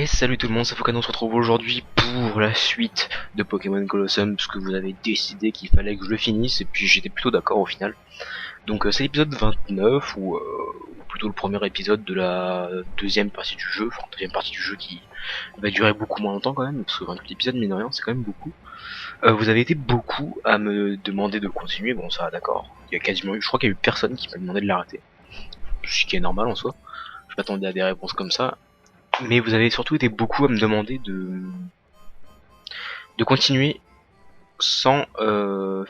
Et salut tout le monde, c'est Foucan, on se retrouve aujourd'hui pour la suite de Pokémon Colosseum, parce que vous avez décidé qu'il fallait que je le finisse, et puis j'étais plutôt d'accord au final. Donc c'est l'épisode 29, ou plutôt le premier épisode de la deuxième partie du jeu, enfin deuxième partie du jeu qui va durer beaucoup moins longtemps quand même, parce que 28 épisodes mine de rien c'est quand même beaucoup. Vous avez été beaucoup à me demander de continuer, bon ça d'accord, il y a quasiment eu, je crois qu'il y a eu personne qui m'a demandé de l'arrêter, ce qui est normal en soi, je m'attendais à des réponses comme ça. Mais vous avez surtout été beaucoup à me demander de continuer sans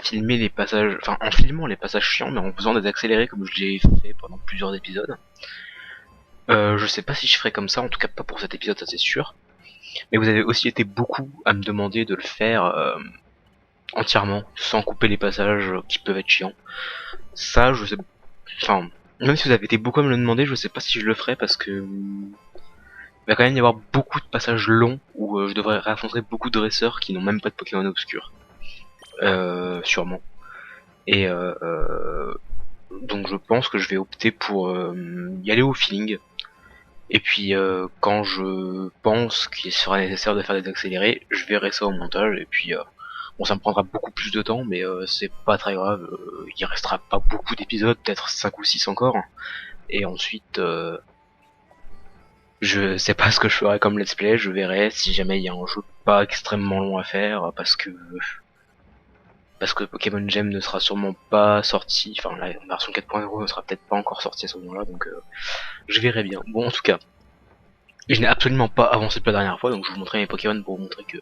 filmer les passages, enfin en filmant les passages chiants, mais en faisant des accélérés comme je l'ai fait pendant plusieurs épisodes. Je sais pas si je ferai comme ça, en tout cas pas pour cet épisode, ça c'est sûr. Mais vous avez aussi été beaucoup à me demander de le faire entièrement, sans couper les passages qui peuvent être chiants. Ça, je sais, enfin, même si vous avez été beaucoup à me le demander, je sais pas si je le ferai parce que il va quand même y avoir beaucoup de passages longs où je devrais réaffronter beaucoup de dresseurs qui n'ont même pas de Pokémon obscurs. Sûrement. Et donc je pense que je vais opter pour y aller au feeling. Et puis quand je pense qu'il sera nécessaire de faire des accélérés, je verrai ça au montage. Et puis bon, ça me prendra beaucoup plus de temps, mais c'est pas très grave. Il restera pas beaucoup d'épisodes, peut-être 5 ou 6 encore. Et ensuite je sais pas ce que je ferai comme let's play, je verrai si jamais il y a un jeu pas extrêmement long à faire, parce que Pokémon Gem ne sera sûrement pas sorti, enfin la version 4.0 ne sera peut-être pas encore sortie à ce moment-là, donc je verrai bien. Bon, en tout cas, je n'ai absolument pas avancé depuis la dernière fois, donc je vous montrerai mes Pokémon pour vous montrer que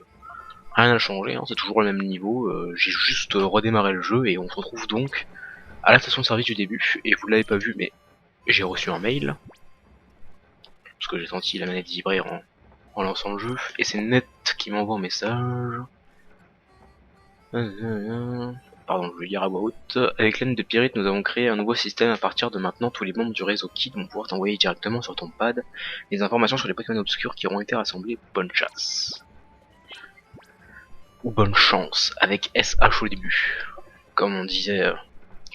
rien n'a changé, hein, c'est toujours le même niveau, j'ai juste redémarré le jeu et on se retrouve donc à la station de service du début, et vous l'avez pas vu, mais j'ai reçu un mail, parce que j'ai senti la manette vibrer en lançant le jeu, et c'est Net qui m'envoie un message. Pardon, je vais lire à voix haute. Avec l'aide de Pyrit, nous avons créé un nouveau système. À partir de maintenant, tous les membres du réseau Kid vont pouvoir t'envoyer directement sur ton pad les informations sur les Pokémon obscurs qui auront été rassemblés. Bonne chasse. Ou bonne chance, avec SH au début. Comme on disait,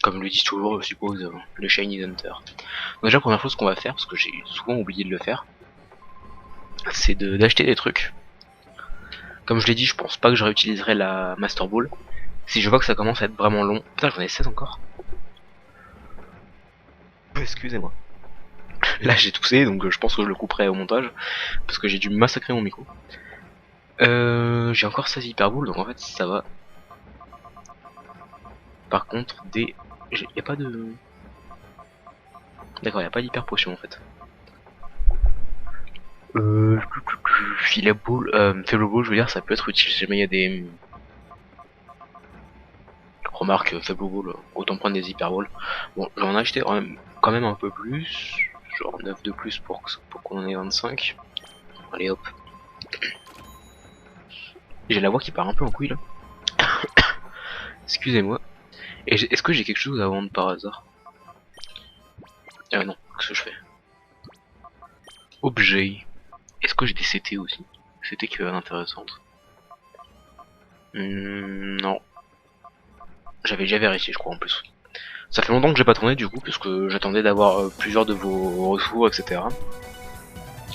comme le disent toujours, je suppose, le Shiny Hunter. Donc déjà, première chose qu'on va faire, parce que j'ai souvent oublié de le faire, c'est d'acheter des trucs. Comme je l'ai dit, je pense pas que je réutiliserai la Master Ball. Si je vois que ça commence à être vraiment long. Putain, j'en ai 16 encore. Excusez-moi. Là j'ai toussé, donc je pense que je le couperai au montage. Parce que j'ai dû massacrer mon micro. J'ai encore 16 Hyper Balls, donc en fait ça va. Par contre, y a pas de... D'accord, y a pas d'hyper potion en fait. Filet Ball, Faible Ball, je veux dire, ça peut être utile si jamais il y a des... Remarque, Faible Ball, autant prendre des Hyper Balls. Bon, j'en ai acheté quand même un peu plus. Genre 9 de plus pour qu'on en ait 25. Allez hop. J'ai la voix qui part un peu en couille là. Excusez-moi. Est-ce que j'ai quelque chose à vendre par hasard? Non, qu'est-ce que je fais? Objet. Est-ce que j'ai des CT aussi? CT qui va être intéressante. Non. J'avais déjà vérifié je crois en plus. Ça fait longtemps que j'ai pas tourné du coup, puisque j'attendais d'avoir plusieurs de vos retours, etc.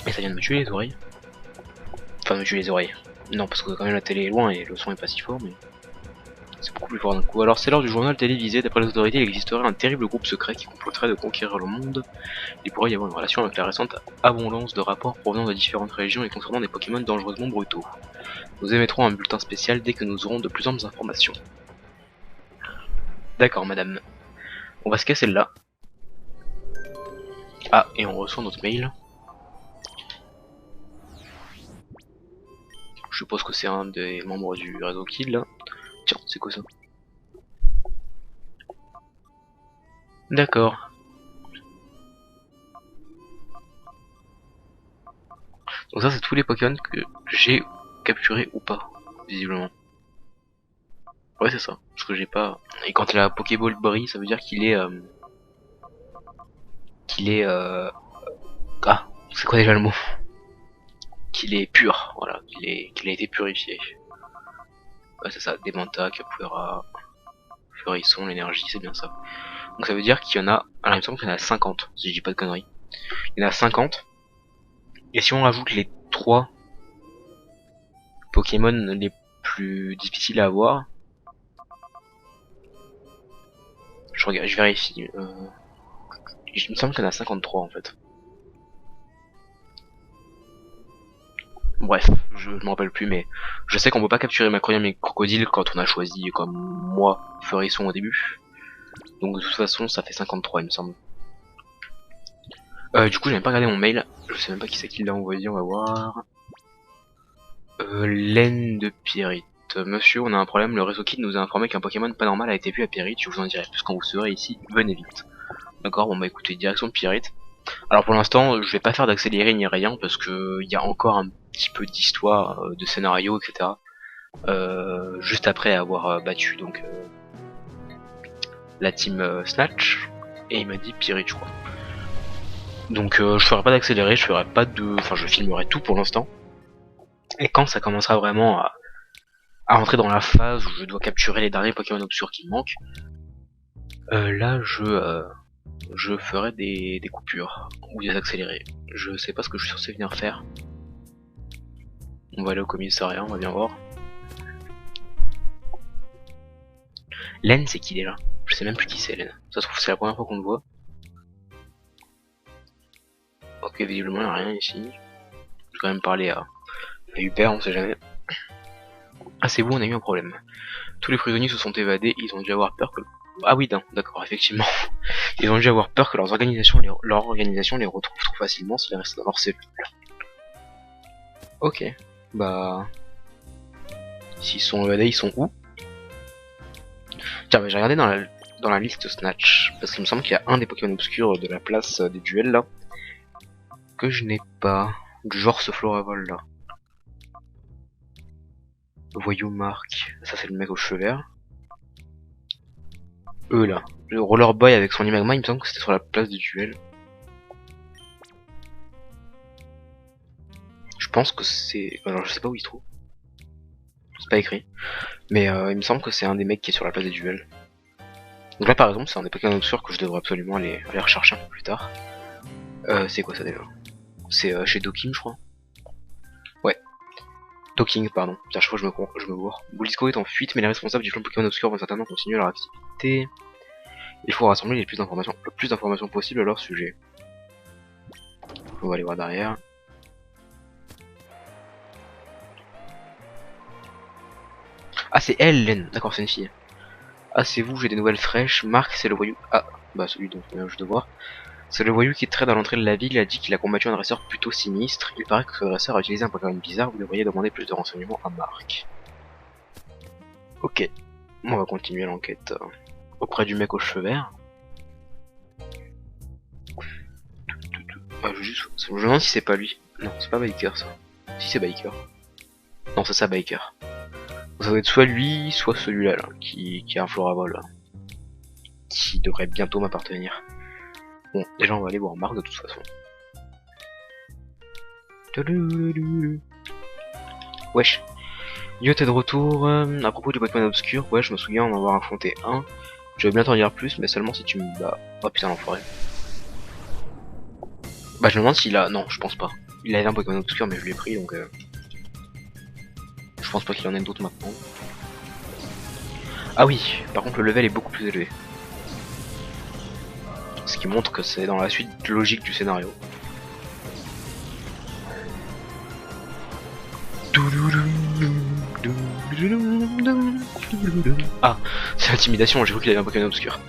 Et ça vient de me tuer les oreilles. Enfin, me tuer les oreilles. Non, parce que quand même la télé est loin et le son est pas si fort, mais... C'est beaucoup plus fort d'un coup. Alors c'est lors du journal télévisé, d'après les autorités, il existerait un terrible groupe secret qui comploterait de conquérir le monde. Il pourrait y avoir une relation avec la récente abondance de rapports provenant de différentes régions et concernant des Pokémon dangereusement brutaux. Nous émettrons un bulletin spécial dès que nous aurons de plus amples informations. D'accord madame. On va se casser là. Ah, et on reçoit notre mail. Je suppose que c'est un des membres du réseau Kill là. Tiens, c'est quoi ça? D'accord. Donc ça c'est tous les Pokémon que j'ai capturés ou pas, visiblement. Ouais c'est ça, parce que j'ai pas... Et quand la Pokéball brille, ça veut dire qu'il est... Ah, c'est quoi déjà le mot? Qu'il est pur, voilà, qu'il a été purifié. Ouais c'est ça, Demanta, Capoeira, Feurisson, l'énergie, c'est bien ça. Donc ça veut dire qu'il y en a... Alors il me semble qu'il y en a 50, si je dis pas de conneries. Il y en a 50. Et si on rajoute les 3 Pokémon les plus difficiles à avoir. Je regarde, je vérifie. Il me semble qu'il y en a 53 en fait. Bref, je me rappelle plus, mais je sais qu'on peut pas capturer Macronium et Crocodile quand on a choisi comme moi Furisson au début. Donc de toute façon, ça fait 53 il me semble. Du coup, j'avais pas regardé mon mail. Je sais même pas qui c'est qui l'a envoyé, on va voir. Laine de Pyrite. Monsieur, on a un problème, le réseau Kid nous a informé qu'un Pokémon pas normal a été vu à Pyrite, je vous en dirai plus quand vous serez ici, venez vite. D'accord, bon bah écoutez, direction de Pyrite. Alors pour l'instant, je vais pas faire d'accéléré ni rien, parce que il y a encore un petit peu d'histoire, de scénario, etc. Juste après avoir battu donc la team Snatch, et il m'a dit Pyrite je crois. Donc je ferai pas d'accéléré, je ferai pas de... Enfin je filmerai tout pour l'instant. Et quand ça commencera vraiment à rentrer dans la phase où je dois capturer les derniers Pokémon obscurs qui me manquent, là je ferai des coupures ou des accélérés. Je sais pas ce que je suis censé venir faire. On va aller au commissariat, on va bien voir. Len, c'est qui déjà? Je sais même plus qui c'est Len. Ça se trouve c'est la première fois qu'on le voit. Ok, visiblement il n'y a rien ici. Je vais quand même parler à Hubert, on sait jamais. Ah c'est vous, on a eu un problème. Tous les prisonniers se sont évadés, ils ont dû avoir peur que... Ah oui, d'accord, effectivement. Ils ont dû avoir peur que leur organisation les retrouve trop facilement s'ils restent dans leur cellule. Ok, bah... S'ils sont évadés, ils sont où? Tiens, j'ai regardé dans la liste Snatch, parce qu'il me semble qu'il y a un des Pokémon obscurs de la place des duels là, que je n'ai pas. Du genre ce Floravol là. Voyou Mark, ça c'est le mec aux cheveux verts. Eux là, le Roller Boy avec son Imagma, il me semble que c'était sur la place du duel. Je pense que c'est... Alors je sais pas où il se trouve. C'est pas écrit. Mais il me semble que c'est un des mecs qui est sur la place des duels. Donc là par exemple c'est un des Pokémon obscurs que je devrais absolument aller rechercher un peu plus tard. C'est quoi ça déjà? C'est chez Dokim je crois. Ouais. Talking, pardon. Putain, chaque fois je me bourre. Boulisco est en fuite, mais les responsables du clan Pokémon Obscur vont certainement continuer leur activité. Il faut rassembler le plus d'informations possible à leur sujet. On va aller voir derrière. Ah, c'est elle, Len. D'accord, c'est une fille. Ah, c'est vous, j'ai des nouvelles fraîches. Marc, c'est le voyou. Ah, bah celui dont je viens de voir. C'est le voyou qui traite à l'entrée de la ville. Il a dit qu'il a combattu un dresseur plutôt sinistre. Il paraît que ce dresseur a utilisé un Pokémon bizarre. Vous devriez demander plus de renseignements à Marc. Ok. On va continuer l'enquête auprès du mec aux cheveux verts. Je me demande si c'est pas lui. Non, c'est pas Biker ça. Si c'est Biker. Non, c'est ça Biker. Ça doit être soit lui, soit celui-là là, qui a un Floravol là, qui devrait bientôt m'appartenir. Bon, déjà on va aller voir Marc de toute façon. Wesh. Yo, t'es de retour. À propos du Pokémon obscur, ouais, je me souviens en avoir affronté un. Je vais bien t'en dire plus, mais seulement si tu me bats. Oh putain, l'enfoiré. Bah, je me demande s'il a. Non, je pense pas. Il avait un Pokémon obscur, mais je l'ai pris donc. Je pense pas qu'il y en ait d'autres maintenant. Ah oui, par contre, le level est beaucoup plus élevé. Ce qui montre que c'est dans la suite logique du scénario. Ah, c'est l'intimidation, j'ai cru qu'il avait un Pokémon obscur.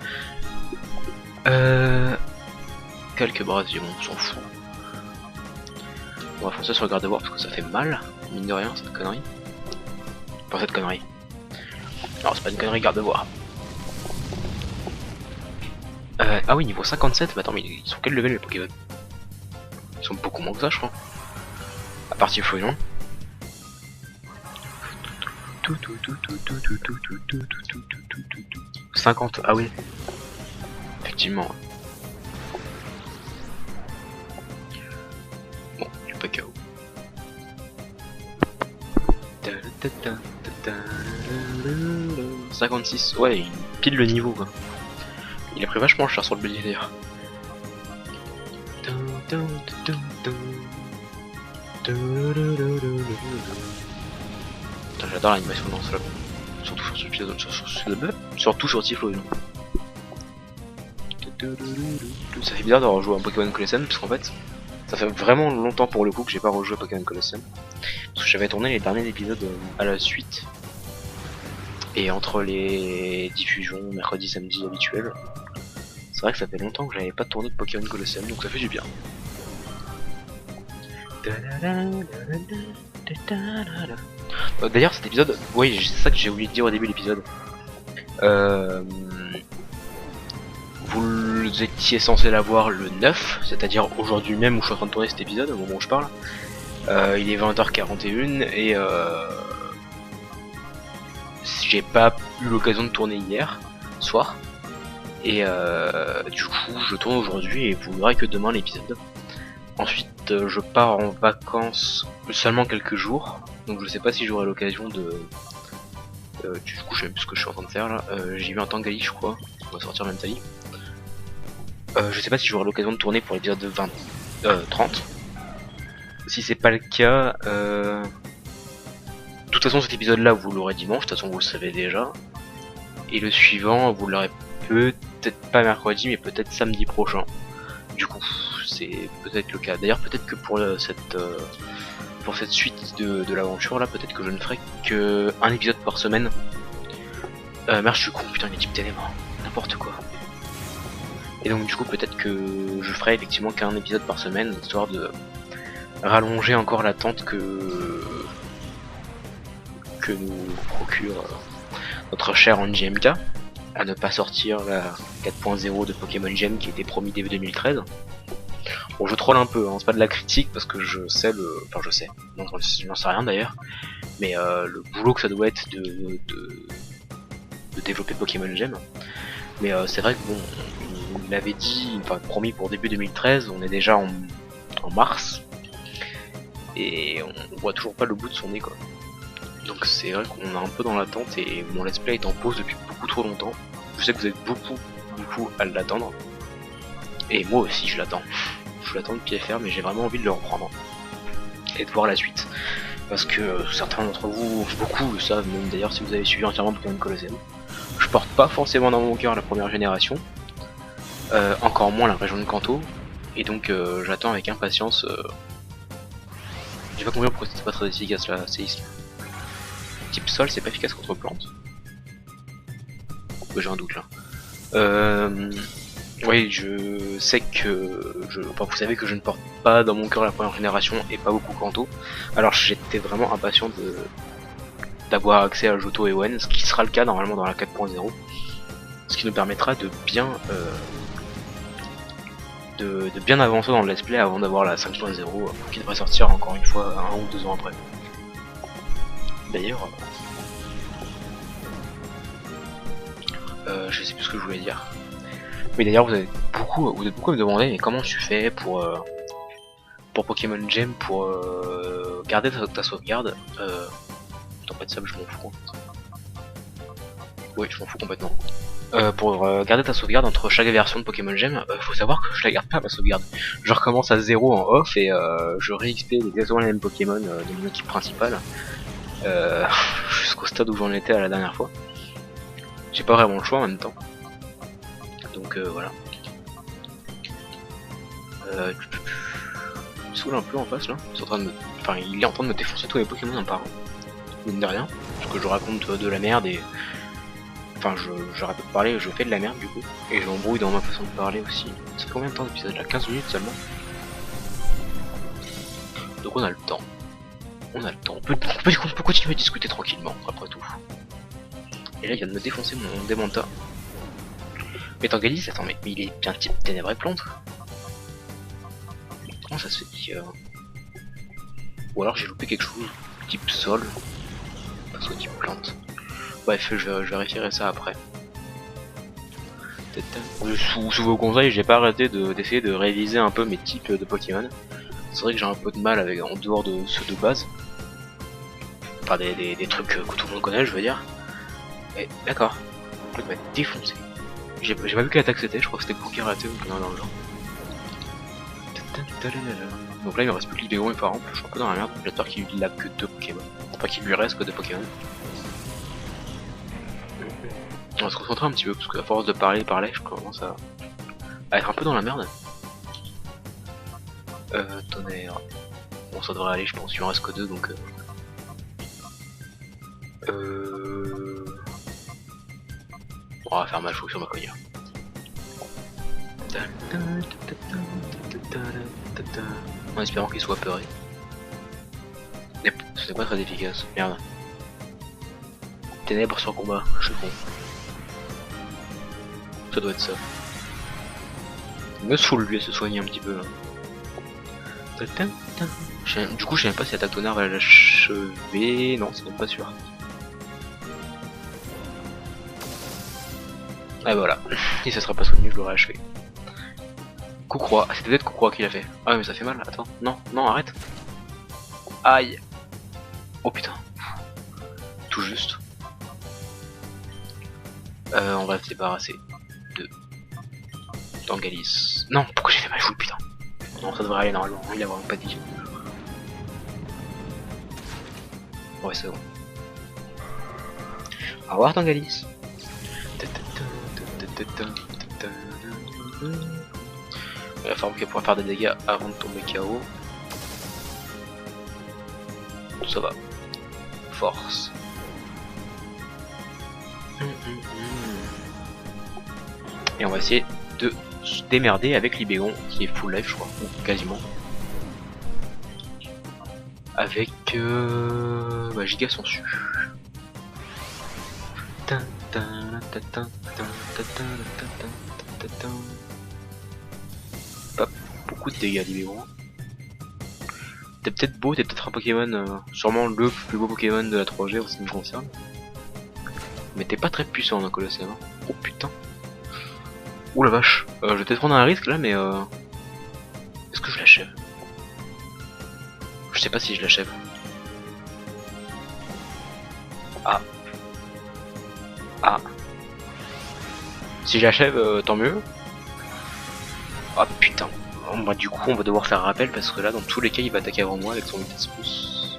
Quelques brasions, on s'en fout. On va foncer sur le garde-voir parce que ça fait mal, mine de rien, cette connerie. Enfin, cette connerie. Non, c'est pas une connerie, garde-voir. Ah oui, niveau 57, mais attends, mais ils sont quel level les Pokémon? Ils sont beaucoup moins que ça, je crois. À partir fouillon. 50, ah oui. Effectivement. Bon, du pas KO. 56, ouais, il pile le niveau quoi. Il a pris vachement cher sur le BD d'ailleurs. J'adore l'animation dans ce surtout sur ce épisode, surtout sur Typhlosion. Ça fait bizarre de rejouer un Pokémon Colosseum parce qu'en fait ça fait vraiment longtemps pour le coup que j'ai pas rejoué à Pokémon Colosseum. Parce que j'avais tourné les derniers épisodes à la suite. Et entre les diffusions mercredi samedi habituelles, c'est vrai que ça fait longtemps que j'avais pas tourné de Pokémon Colosseum, donc ça fait du bien. D'ailleurs cet épisode, oui c'est ça que j'ai oublié de dire au début de l'épisode. Vous étiez censé l'avoir le 9, c'est-à-dire aujourd'hui même où je suis en train de tourner cet épisode, au moment où je parle. Il est 20h41 et j'ai pas eu l'occasion de tourner hier soir. Et du coup je tourne aujourd'hui et vous verrez que demain l'épisode. Ensuite je pars en vacances seulement quelques jours, donc je sais pas si j'aurai l'occasion de... du coup je sais même plus ce que je suis en train de faire là, j'ai vu un Tangali je crois, on va sortir même Tali. Je sais pas si j'aurai l'occasion de tourner pour l'épisode de 30. Si c'est pas le cas, de toute façon cet épisode là vous l'aurez dimanche, de toute façon vous le savez déjà. Et le suivant vous l'aurez peut-être pas mercredi mais peut-être samedi prochain. Du coup c'est peut-être le cas. D'ailleurs peut-être que pour cette suite de l'aventure là, peut-être que je ne ferai que un épisode par semaine. Merde je suis con, putain il est type ténèbres, n'importe quoi. Et donc du coup peut-être que je ferai effectivement qu'un épisode par semaine, histoire de rallonger encore l'attente que nous procure notre cher NGMK, à ne pas sortir la 4.0 de Pokémon Gem qui était promis début 2013. Bon je troll un peu, hein, c'est pas de la critique parce que je sais enfin je sais, non je n'en sais rien d'ailleurs, mais le boulot que ça doit être de développer Pokémon Gem. Mais c'est vrai que bon, on l'avait dit, enfin promis pour début 2013, on est déjà en mars, et on voit toujours pas le bout de son nez quoi. Donc c'est vrai qu'on est un peu dans l'attente et mon let's play est en pause depuis beaucoup trop longtemps. Je sais que vous êtes beaucoup à l'attendre. Et moi aussi je l'attends. Je l'attends de pied ferme mais j'ai vraiment envie de le reprendre. Et de voir la suite. Parce que certains d'entre vous, beaucoup le savent, même d'ailleurs si vous avez suivi entièrement Pokémon Colosseum. Je porte pas forcément dans mon cœur la première génération. Encore moins la région de Kanto. Et donc j'attends avec impatience... J'ai pas compris pourquoi c'était pas très efficace là, séisme. Type sol c'est pas efficace contre plantes. J'ai un doute là. Oui je sais que... Enfin vous savez que je ne porte pas dans mon cœur la première génération et pas beaucoup Kanto. Alors j'étais vraiment impatient d'avoir accès à Johto et Wen, ce qui sera le cas normalement dans la 4.0. Ce qui nous permettra de bien... de bien avancer dans le let's play avant d'avoir la 5.0 qui devrait sortir encore une fois 1 ou 2 ans après. D'ailleurs, je sais plus ce que je voulais dire. Oui d'ailleurs vous êtes beaucoup à me demander mais comment tu fais pour Pokémon Gem pour garder ta sauvegarde. Attends pas de ça mais je m'en fous en fait. Oui je m'en fous complètement. Pour garder ta sauvegarde entre chaque version de Pokémon Gem, faut savoir que je la garde pas ma sauvegarde. Je recommence à 0 en off et je ré-XP exactement les mêmes Pokémon de mon équipe principale jusqu'au stade où j'en étais à la dernière fois. J'ai pas vraiment le choix en même temps. Donc voilà. Il me saoule un peu en face là. Enfin, il est en train de me défoncer tous les Pokémon un par un. Mine de rien. Parce que je raconte de la merde et... Enfin, j'arrête pas de parler, je fais de la merde du coup. Et je m'embrouille dans ma façon de parler aussi. Ça fait combien de temps d'épisode là? 15 minutes seulement. Donc on a le temps. On a le temps. On peut continuer à discuter tranquillement, après tout. Et là il vient de me défoncer mon Démenta. Mais Tangalis, attends, mais il est bien type ténèbres et plantes. Comment ça se fait Ou alors j'ai loupé quelque chose. Type sol. Parce que type plante. Bref, je vérifierai ça après. Sous vos conseils, j'ai pas arrêté d'essayer de réviser un peu mes types de Pokémon. C'est vrai que j'ai un peu de mal avec en dehors de ceux de base. Enfin des trucs que tout le monde connaît, je veux dire. Et d'accord, le truc va être défoncé. J'ai pas vu quelle attaque c'était, je crois que c'était pour karaté ou non dans le genre. Donc là il me reste plus que l'Ibéon et par exemple, je suis un peu dans la merde, j'espère qu'il a que 2 Pokémon. Enfin qu'il lui reste que 2 Pokémon. On va se concentrer un petit peu parce qu'à force de parler, je commence à être un peu dans la merde. Tonnerre. Bon ça devrait aller je pense, il en reste que 2 donc on va faire mal chaud sur ma cogneur. En espérant qu'il soit peuré. Ce n'est pas très efficace, merde. Ténèbres sans combat, je suis con. Ça doit être ça. Il me saoule lui à se soigner un petit peu là. Du coup je sais même pas si l'attaque tonnerre va l'achever. Non c'est même pas sûr. Ah voilà, si ça sera pas soigné je l'aurais achevé. Coucroix, ah, c'était peut-être Coucroix qui l'a fait. Ah mais ça fait mal, attends, non, non arrête. Aïe. Oh putain. Tout juste. On va se débarrasser de Tangalis. Non, pourquoi j'ai fait mal joué putain. Non ça devrait aller normalement, il a vraiment pas dit. Ouais c'est bon. Au revoir Tangalis. Il va falloir qu'elle pourra faire des dégâts avant de tomber KO. Ça va. Force. Et on va essayer de se démerder avec l'Ibéon qui est full life je crois, ou quasiment. Avec Giga Sensu. Pas beaucoup de dégâts l'Ibéon. T'es peut-être beau, t'es peut-être un Pokémon, sûrement le plus beau Pokémon de la 3G en ce qui me concerne. Mais t'es pas très puissant dans Colossal. Hein. Oh putain. Ouh la vache. Je vais peut-être prendre un risque là, mais est-ce que je l'achève? Je sais pas si je l'achève. Ah. Ah. Si j'achève, tant mieux. Ah putain. Bon, bah du coup on va devoir faire un rappel parce que là dans tous les cas il va attaquer avant moi avec son vitesse plus.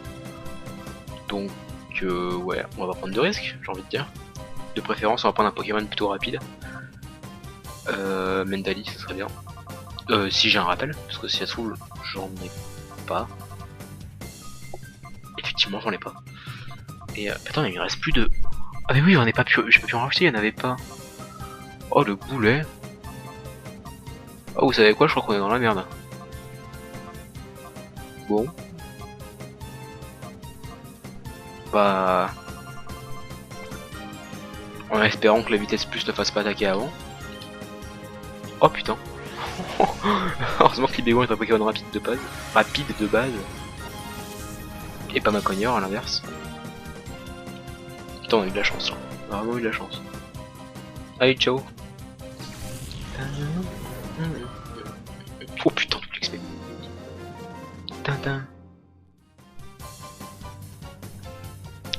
Donc ouais, on va prendre 2 risques, j'ai envie de dire. De préférence on va prendre un Pokémon plutôt rapide. Mendali ça serait bien. Si j'ai un rappel, parce que si ça se trouve j'en ai pas. Effectivement j'en ai pas. Et attends il me reste plus de. Ah mais oui j'en ai pas pu. J'ai pas pu en racheter, il y en avait pas. Oh le boulet. Oh vous savez quoi, je crois qu'on est dans la merde. Bon. Bah. En espérant que la vitesse plus ne fasse pas attaquer avant. Oh putain. Heureusement que l'Ibéon est un Pokémon rapide de base. Et pas ma cogneur à l'inverse. Putain on a eu de la chance là. On a vraiment eu de la chance. Allez ciao. Oh putain tout l'XP.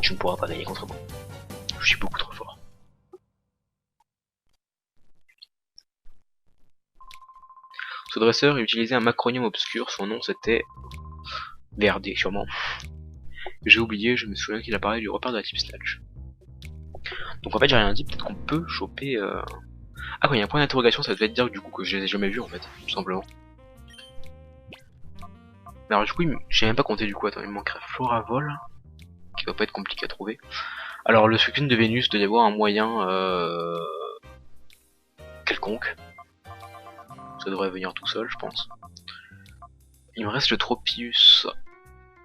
Tu ne pourras pas gagner contre moi. Je suis beaucoup trop fort. Ce dresseur utilisait un macronyme obscur, son nom c'était VRD sûrement. J'ai oublié, je me souviens qu'il a parlé du repère de la type Snatch. Donc en fait j'ai rien dit, peut-être qu'on peut choper... Ah quand il y a un point d'interrogation ça devait dire du coup que je les ai jamais vus en fait, tout simplement. Mais alors du coup j'ai même pas compté du coup, attends il me manquerait Floravol, qui va pas être compliqué à trouver. Alors le Succune de Vénus doit y avoir un moyen quelconque. Ça devrait venir tout seul je pense. Il me reste le Tropius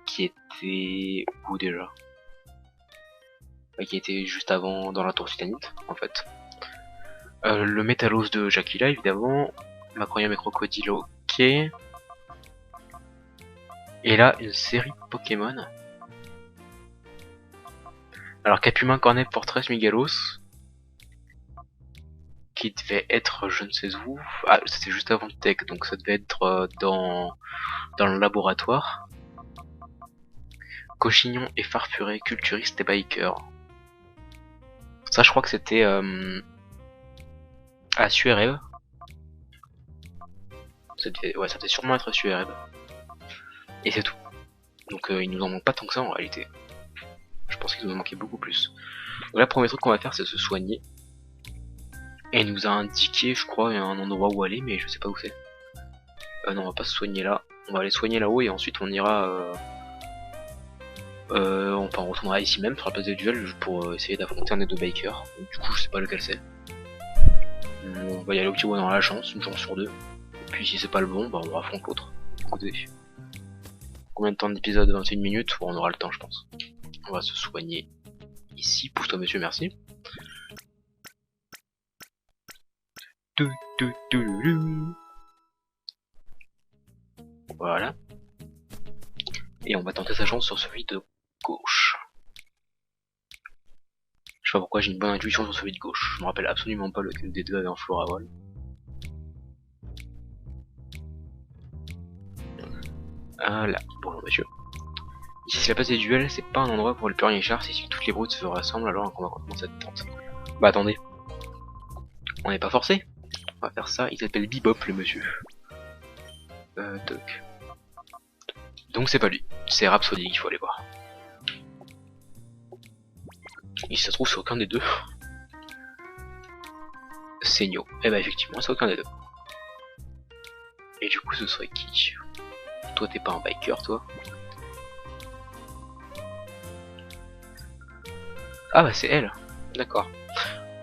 qui était... où déjà? Qui était juste avant dans la tour titanite en fait. Le Métalos de Jakila évidemment. Macronium et Crocodile ok. Et là une série de Pokémon. Alors Capumin, Cornet, Fortress, Migalos. Qui devait être je ne sais où. Ah c'était juste avant le tech donc ça devait être dans le laboratoire. Cochignon et Farfuré, Culturiste et Biker. Ça je crois que c'était à Suerève. Ouais, ça devait sûrement être SURB. Et c'est tout. Donc il nous en manque pas tant que ça en réalité. Je pense qu'il nous en manquait beaucoup plus. Donc là, le premier truc qu'on va faire, c'est se soigner. Et il nous a indiqué, je crois, un endroit où aller, mais je sais pas où c'est. Non, on va pas se soigner là. On va aller soigner là-haut et ensuite on ira... on retournera ici même sur la place des duels pour essayer d'affronter un des deux bikers. Donc, du coup, je sais pas lequel c'est. On va y aller au petit où on aura la chance, une chance sur deux. Et puis si c'est pas le bon, bah on affronte l'autre. Écoutez. Combien de temps d'épisode? 21 minutes? Bon, on aura le temps, je pense. On va se soigner ici. Pousse-toi, monsieur, merci. Voilà. Et on va tenter sa chance sur celui de gauche. Je sais pas pourquoi j'ai une bonne intuition sur celui de gauche. Je me rappelle absolument pas lequel des deux avait un floravol. Voilà, bonjour monsieur. Ici c'est la place des duels, c'est pas un endroit pour le pur char, c'est si toutes les brutes se rassemblent alors qu'on va commencer cette tente. Bah attendez. On n'est pas forcé. On va faire ça, il s'appelle Bebop le monsieur. Toc. Donc c'est pas lui, c'est Rhapsody qu'il faut aller voir. Et si ça se trouve c'est aucun des deux. C'est Nio. Et bah effectivement c'est aucun des deux. Et du coup ce serait qui? Toi t'es pas un biker toi? Ah bah c'est elle. D'accord.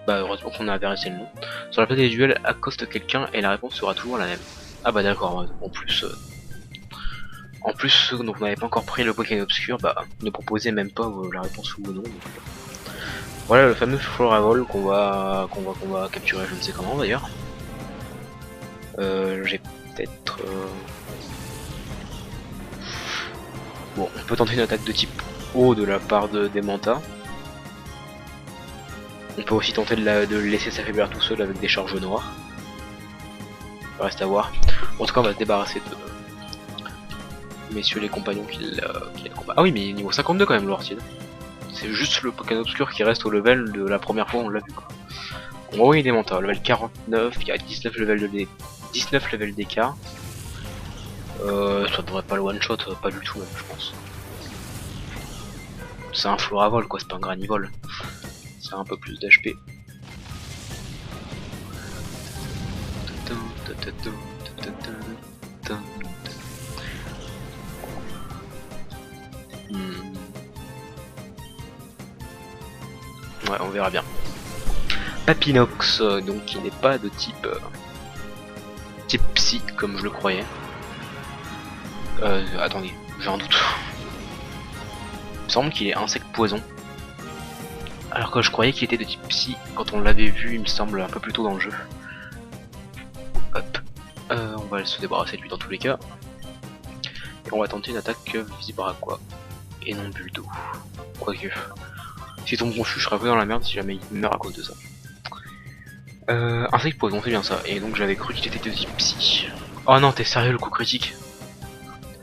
Bah heureusement qu'on a vérifié le nom. Sur la place des duels, accoste quelqu'un et la réponse sera toujours la même. Ah bah d'accord, en plus ceux dont on n'avait pas encore pris le Pokémon obscur, bah ne proposez même pas la réponse ou non. Donc, voilà le fameux Floravol qu'on va capturer, je ne sais comment d'ailleurs. J'ai peut-être... Bon, on peut tenter une attaque de type eau de la part des Manta. On peut aussi tenter de le laisser s'affaiblir tout seul avec des charges noires. Ça reste à voir. En tout cas, on va se débarrasser de messieurs les compagnons qui le combat. Ah oui, mais niveau 52 quand même, l'Ortide. C'est juste le Pokémon obscur qui reste au level de la première fois, on l'a vu quoi. On va envoyer des mentors, level 49, il y a 19 level d'écart. Ça devrait pas le one shot, pas du tout même, je pense. C'est un Floravol quoi, c'est pas un Granivol. C'est un peu plus d'HP. Ouais, on verra bien. Papinox, donc qui n'est pas de type type psy comme je le croyais. Attendez, j'ai un doute. Il me semble qu'il est insecte poison. Alors que je croyais qu'il était de type psy quand on l'avait vu, il me semble, un peu plus tôt dans le jeu. Hop. On va se débarrasser de lui dans tous les cas. Et on va tenter une attaque Vibraqua. Et non Buldo. Quoique. S'il tombe confus, je serais un peu dans la merde si jamais il meurt à cause de ça. Insecte poison, c'est bien ça. Et donc j'avais cru qu'il était de type psy. Oh non, t'es sérieux le coup critique?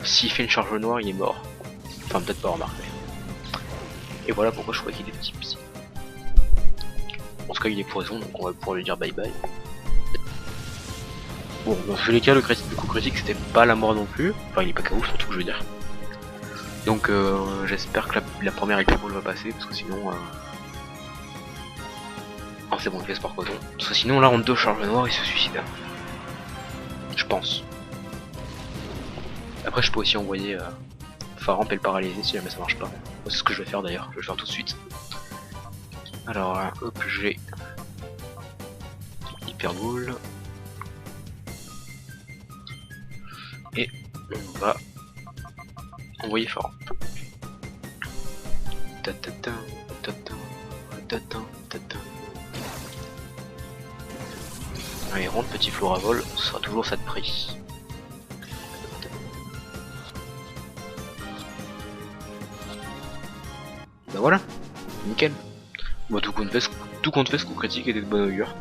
S'il fait une charge noire, il est mort. Enfin, peut-être pas remarqué. Et voilà pourquoi je croyais qu'il était de type psy. En tout cas, il est poison, donc on va pouvoir lui dire bye bye. Bon, dans tous les cas, le coup critique, c'était pas la mort non plus. Enfin, il est pas KO, surtout que je veux dire. Donc, j'espère que la première équipe va passer, parce que sinon... Oh, c'est bon, il fait sport coton. Parce que sinon, là, en 2 charges noires, il se suicide. Je pense. Après, je peux aussi envoyer Faramp et le paralyser si jamais ça marche pas. C'est ce que je vais faire d'ailleurs, je vais le faire tout de suite. Alors, hop, j'ai Hyper Boule. Et on va envoyer Faramp. Allez, rentre petit Floravol, ce sera toujours ça de prix. Bah voilà, nickel. Bon, tout compte fait, ce coup critique était de bon augure.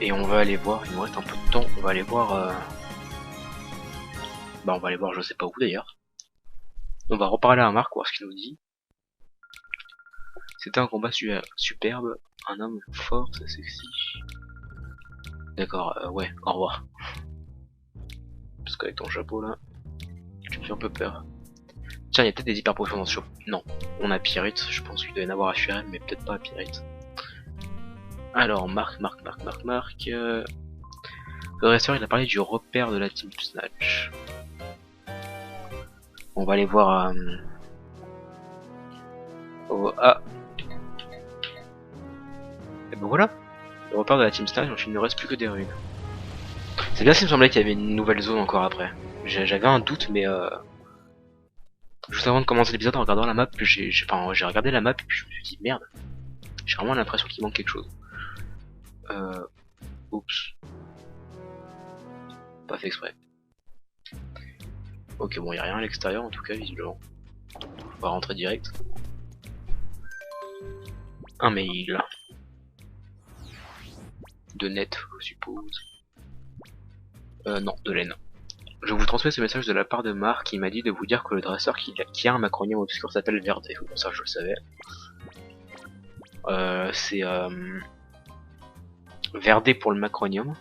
Et on va aller voir, il nous reste un peu de temps, on va aller voir... Bah on va aller voir je sais pas où d'ailleurs. On va reparler à Marc, voir ce qu'il nous dit. C'était un combat superbe, un homme fort, c'est sexy. D'accord, ouais, au revoir. Parce qu'avec ton chapeau là, tu me fais un peu peur. Tiens, il y a peut-être des hyper potions dans ce shop. Non, on a Pyrite, je pense qu'il doit y en avoir à Shurel, mais peut-être pas à Pyrite. Alors, Marc. Le dresseur, il a parlé du repère de la Team Snatch. On va aller voir... Ah. Et ben voilà, le repère de la Team Snatch, donc il ne reste plus que des ruines. C'est bien s'il me semblait qu'il y avait une nouvelle zone encore après. J'avais un doute, mais juste avant de commencer l'épisode, en regardant la map, j'ai regardé la map et puis je me suis dit merde. J'ai vraiment l'impression qu'il manque quelque chose. Oups. Pas fait exprès. Ok, bon, y a rien à l'extérieur en tout cas, visiblement. On va rentrer direct. Un mail. De net, je suppose. Non, de laine. Je vous transmets ce message de la part de Marc qui m'a dit de vous dire que le dresseur qui a un macronium obscur s'appelle Verdé. Bon, ça je le savais. C'est Verdé pour le macronium,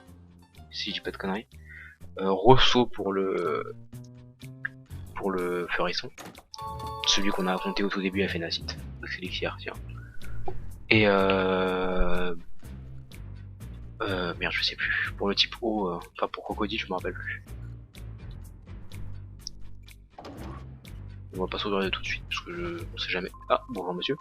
si je dis pas de conneries. Rosso pour le Feurisson. Celui qu'on a affronté au tout début à Phénacite. C'est l'Elixir, tiens. Et merde, je sais plus. Pour le type O, pas pour Crocodile, je me rappelle plus. On va pas sauvegarder tout de suite parce que on sait jamais. Ah, bonjour monsieur.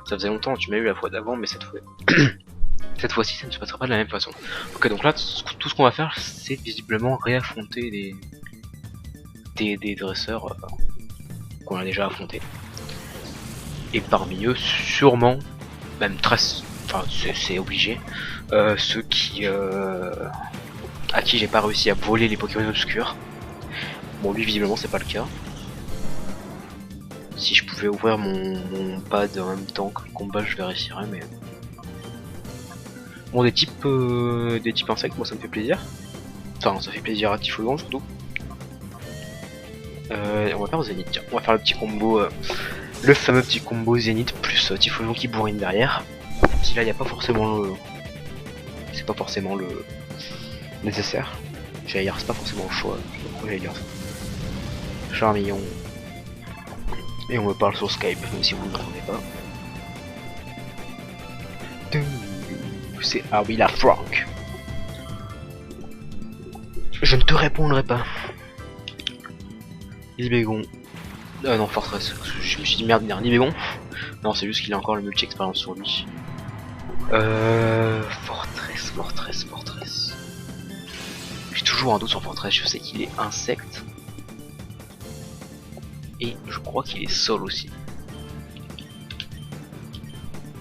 Ça faisait longtemps que tu m'as eu la fois d'avant, mais cette fois-ci ça ne se passera pas de la même façon. Ok, donc là tout ce qu'on va faire c'est visiblement réaffronter des dresseurs qu'on a déjà affrontés. Et parmi eux, sûrement, même très, enfin c'est obligé, ceux qui à qui j'ai pas réussi à voler les Pokémon obscurs. Bon, lui visiblement c'est pas le cas. Si je pouvais ouvrir mon pad en même temps que le combat, je vérifierais, mais bon, des types insectes, moi ça me fait plaisir. Enfin, ça fait plaisir à Typhlosion surtout. On va faire Zénith, tiens. On va faire le petit combo, le fameux petit combo Zénith plus Typhlosion qui bourrine derrière. Si là, il n'y a pas forcément le, c'est pas forcément le nécessaire. J'allais dire, c'est pas forcément le choix. Je sais pas pourquoi j'allais dire ça. Charmillon. Et on me parle sur Skype, même si vous ne l'entendez pas. C'est ah oui, la Frank. Je ne te répondrai pas. Libégon. Non, Fortress. Je me suis dit merde, Libégon. Non, c'est juste qu'il a encore le multi-expérience sur lui. Fortress. J'ai toujours un doute sur Fortress. Je sais qu'il est insecte. Et je crois qu'il est sol aussi.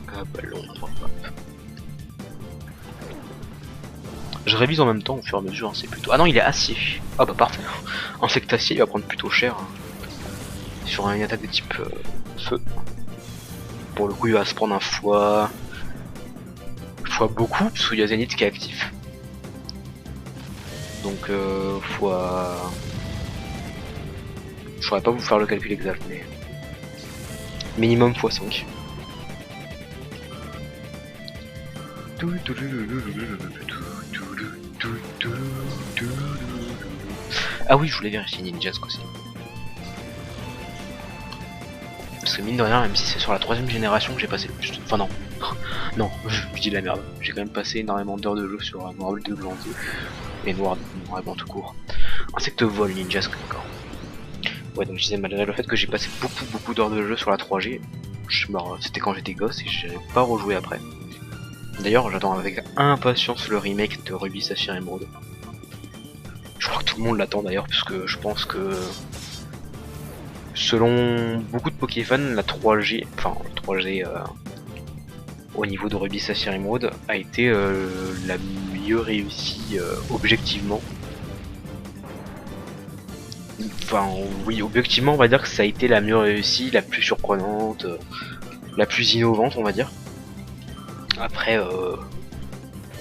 Ah, ballon, hop. Je révise en même temps au fur et à mesure, hein, c'est plutôt... Ah non, il est acier. Ah bah parfait. Insecte acier, il va prendre plutôt cher. Hein. Sur une attaque de type feu. Pour le coup, il va se prendre un fois beaucoup, parce qu'il y a Zénith qui est actif. Donc fois... Je saurais pas vous faire le calcul exact, mais... Minimum x5. Ah oui, je voulais vérifier Ninjask aussi. Parce que mine de rien, même si c'est sur la 3ème génération que j'ai passé le plus... Enfin non. Non, je dis de la merde. J'ai quand même passé énormément d'heures de jeu sur Noir de Blanc et Noir et Blanc tout court. Insecte vol Ninjask encore. Ouais, donc je disais, malgré le fait que j'ai passé beaucoup d'heures de jeu sur la 3G, c'était quand j'étais gosse et j'ai pas rejoué après. D'ailleurs, j'attends avec impatience le remake de Ruby Saphir Emerald. Je crois que tout le monde l'attend d'ailleurs, puisque je pense que selon beaucoup de Pokéfans, la 3G, enfin la 3G au niveau de Ruby Saphir Emerald a été la mieux réussie objectivement. Enfin oui, objectivement on va dire que ça a été la mieux réussie, la plus surprenante, la plus innovante on va dire. Après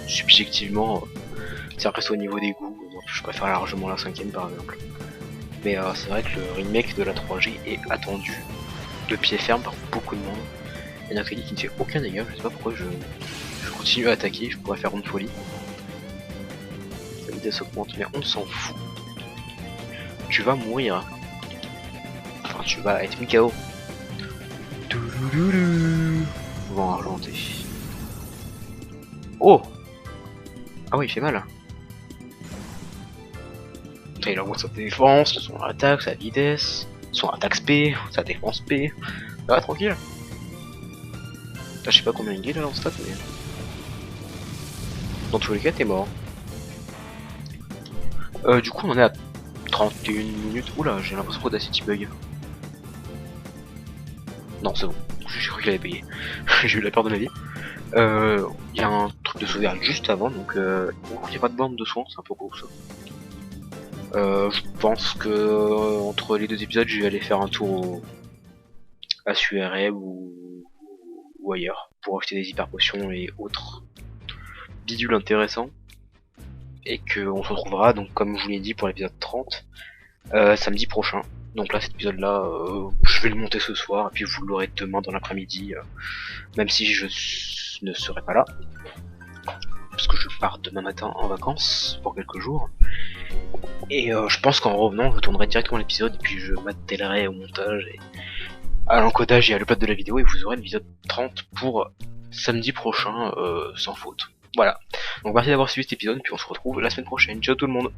subjectivement, ça reste au niveau des goûts, je préfère largement la 5ème par exemple. Mais c'est vrai que le remake de la 3G est attendu de pied ferme par beaucoup de monde. Il y en a qui ne fait aucun dégât, je sais pas pourquoi je continue à attaquer, je pourrais faire une folie. vitesse augmente, mais on s'en fout. Tu vas mourir. Enfin, tu vas être mis KO. Vent argenté. Oh! Ah oui, il fait mal. Il augmente sa défense, son attaque, sa vitesse, son attaque SP, sa défense P. Ça va, tranquille. Là, je sais pas combien il est là en stat, mais... Dans tous les cas, t'es mort. Du coup, on en est à 31 minutes. Oula, j'ai l'impression qu'Audacity bug. Non, c'est bon. J'ai cru qu'il avait payé. J'ai eu la peur de ma vie. Il y a un truc de sauvegarde juste avant, donc il n'y a pas de borne de soin, c'est un peu gros ça. Je pense que entre les deux épisodes, je vais aller faire un tour à SURM ou ailleurs pour acheter des hyper potions et autres bidules intéressants. Et qu'on se retrouvera, donc comme je vous l'ai dit, pour l'épisode 30 samedi prochain. Donc là, cet épisode là, je vais le monter ce soir et puis vous l'aurez demain dans l'après-midi, même si je ne serai pas là parce que je pars demain matin en vacances pour quelques jours. Et je pense qu'en revenant, je tournerai directement l'épisode et puis je m'attellerai au montage et à l'encodage et à l'upload de la vidéo et vous aurez l'épisode 30 pour samedi prochain sans faute. Voilà. Donc merci d'avoir suivi cet épisode et puis on se retrouve la semaine prochaine. Ciao tout le monde.